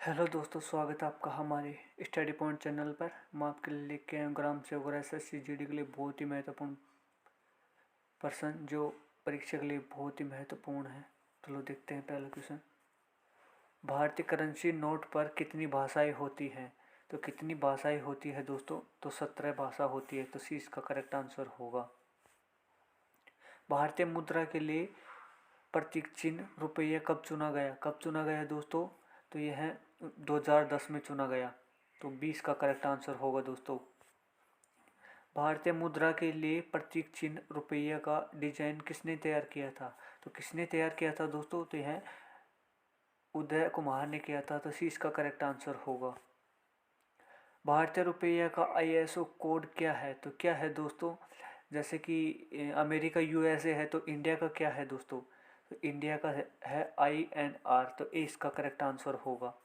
Hello दोस्तों, स्वागत है आपका हमारे स्टडी पॉइंट चैनल पर। हम आपके लिए लेके आए ग्राम सेवक और एसएससी जीडी के लिए बहुत ही महत्वपूर्ण प्रश्न जो परीक्षा के लिए बहुत ही महत्वपूर्ण है। चलो देखते हैं पहला क्वेश्चन। भारतीय करेंसी नोट पर कितनी भाषाएं होती हैं? तो कितनी भाषाएं होती है दोस्तों? तो 17 भाषा होती है। तो सी इसका करेक्ट आंसर होगा। भारतीय मुद्रा के लिए प्रतीक चिन्ह रुपये कब चुना गया? कब चुना गया दोस्तों? तो यह 2010 में चुना गया। तो 20 का करेक्ट आंसर होगा दोस्तों। भारतीय मुद्रा के लिए प्रतीक चिन्ह रुपये का डिजाइन किसने तैयार किया था? तो किसने तैयार किया था दोस्तों? तो यह उदय कुमार ने किया था। तो सी इसका करेक्ट आंसर होगा। भारतीय रुपये का आईएसओ कोड क्या है? तो क्या है दोस्तों? जैसे कि अमेरिका यूएसए है, तो इंडिया का क्या है दोस्तों? तो इंडिया का है INR। तो ए इसका करेक्ट आंसर होगा।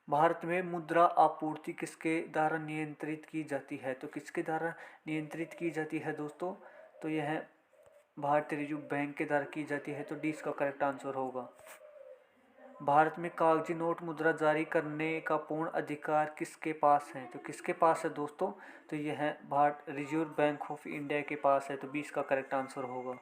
भारत में मुद्रा आपूर्ति किसके द्वारा नियंत्रित की जाती है? तो किसके द्वारा नियंत्रित की जाती है दोस्तों? तो यह भारतीय रिजर्व बैंक के द्वारा की जाती है। तो डी इसका करेक्ट आंसर होगा। भारत में कागजी नोट मुद्रा जारी करने का पूर्ण अधिकार किसके पास है? तो किसके पास है दोस्तों? तो यह है Bharat reserve bank of India के पास है। तो 20 का करेक्ट आंसर होगा।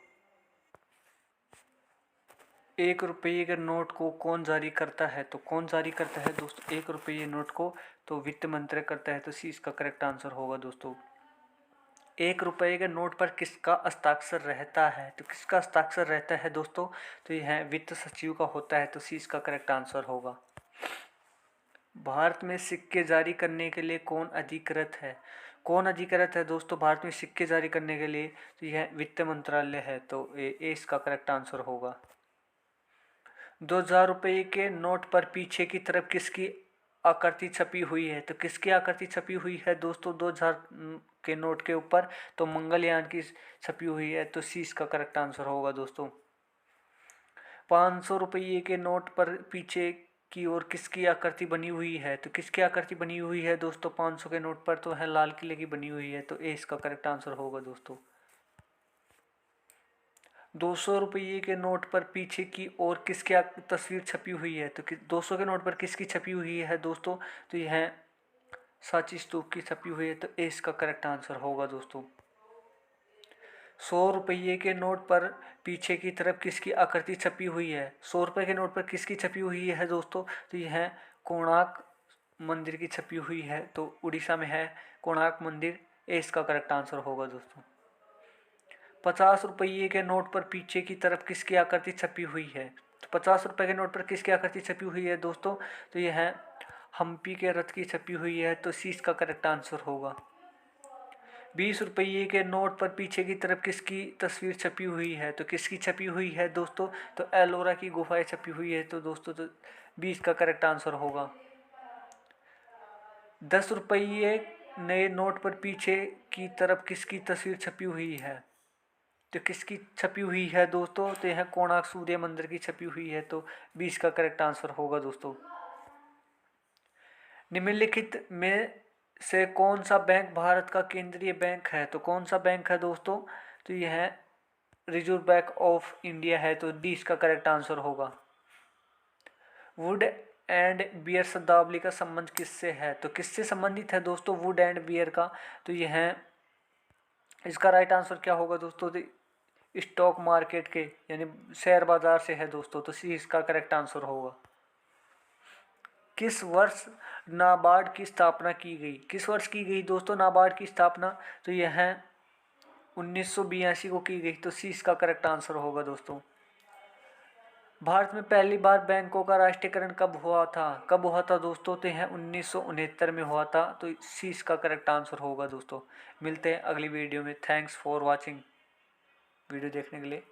1 रुपये के नोट को कौन जारी करता है? तो कौन जारी करता है दोस्तों 1 रुपये नोट को? तो वित्त मंत्री करता है। तो सी इसका करेक्ट आंसर होगा दोस्तों। 1 रुपये के नोट पर किसका हस्ताक्षर रहता है? तो किसका हस्ताक्षर रहता है दोस्तों? तो यह वित्त सचिव का होता है। तो सी इसका करेक्ट आंसर होगा। भारत में सिक्के जारी करने के लिए कौन अधिकृत है? कौन अधिकृत है दोस्तों भारत में सिक्के जारी करने के लिए? तो यह वित्त मंत्रालय है। तो ए इसका करेक्ट आंसर होगा। 2000 रुपये के नोट पर पीछे की तरफ किसकी आकृति छपी हुई है? तो किसकी आकृति छपी हुई है दोस्तों 2000 के नोट के ऊपर? तो मंगलयान की छपी हुई है। तो सी इसका करेक्ट आंसर होगा दोस्तों। 500 रुपये के नोट पर पीछे की ओर किसकी आकृति बनी हुई है? तो किसकी आकृति बनी हुई है दोस्तों 500 के नोट पर? तो है लाल किले की बनी हुई है। तो ए इसका करेक्ट आंसर होगा दोस्तों। 200 रुपये के नोट पर पीछे की ओर किसकी तस्वीर छपी हुई है? तो 200 के नोट पर किसकी छपी हुई है दोस्तों? तो यह सांची स्तूप की छपी हुई है। तो ए इसका करेक्ट आंसर होगा दोस्तों। 100 रुपये के नोट पर पीछे की तरफ किसकी आकृति छपी हुई है? 100 रुपये के नोट पर किसकी छपी हुई है दोस्तों? तो यह कोणार्क मंदिर की छपी हुई है। तो उड़ीसा में है कोणार्क मंदिर। ए इसका करेक्ट आंसर होगा दोस्तों। 50 रुपये के नोट पर पीछे की तरफ किसकी आकृति छपी हुई है? तो 50 रुपये के नोट पर किसकी आकृति छपी हुई है दोस्तों? तो यह है हम्पी के रथ की छपी हुई है। तो सी इसका करेक्ट आंसर होगा। 20 रुपये के नोट पर पीछे की तरफ किसकी तस्वीर छपी हुई है? तो किसकी छपी हुई है दोस्तों? तो एलोरा की गुफाएं छपी हुई है। तो दोस्तों तो 20 का करेक्ट आंसर होगा। 10 रुपये नए नोट पर पीछे की तरफ किसकी तस्वीर छपी हुई है? तो किसकी छपी हुई है दोस्तों? तो यह कोणार्क सूर्य मंदिर की छपी हुई है। तो 20 का करेक्ट आंसर होगा दोस्तों। निम्नलिखित में से कौन सा बैंक भारत का केंद्रीय बैंक है? तो कौन सा बैंक है दोस्तों? तो यह रिजर्व बैंक ऑफ इंडिया है। तो डी इसका करेक्ट आंसर होगा। वुड एंड बियर शब्दावली का संबंध किससे है? तो किससे संबंधित है दोस्तों वुड एंड बियर का? तो यह इसका राइट आंसर क्या होगा दोस्तों? तो स्टॉक मार्केट के यानी शेयर बाजार से है दोस्तों। तो सी इसका करेक्ट आंसर होगा। किस वर्ष नाबार्ड की स्थापना की गई? किस वर्ष की गई दोस्तों नाबार्ड की स्थापना? तो यह 1982 को की गई। तो सी इसका करेक्ट आंसर होगा दोस्तों। भारत में पहली बार बैंकों का राष्ट्रीयकरण कब हुआ था? कब हुआ था दोस्तों? तो यह 1969 में हुआ था। तो सी इसका करेक्ट आंसर होगा दोस्तों। मिलते हैं अगली वीडियो में। Thanks for watching. वीडियो देखने के लिए